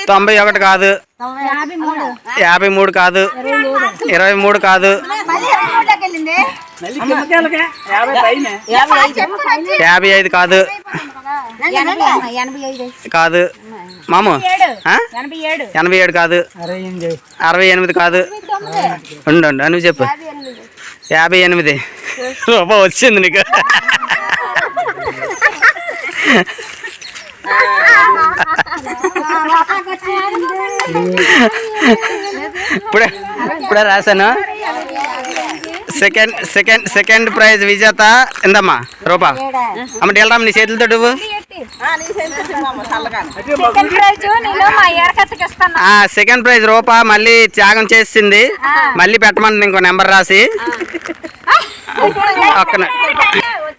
91 కాదు, 53 కాదు, 23 కాదు, 55 కాదు కాదు మాము, 87 కాదు, 68 కాదు, ఉండు నువ్వు చెప్పు. 58 రూపా వచ్చింది నీకు. ఇప్పుడే రాశాను. సెకండ్ ప్రైజ్ విజేత ఎందమ్మా రూపా? అమ్మ వెళ్దాం నీ చేతులతో నువ్వు. సెకండ్ ప్రైజ్ రూపా మళ్ళీ త్యాగం చేసింది, మళ్ళీ పెట్టమంటుంది ఇంకో నెంబర్ రాసి. ఒక్క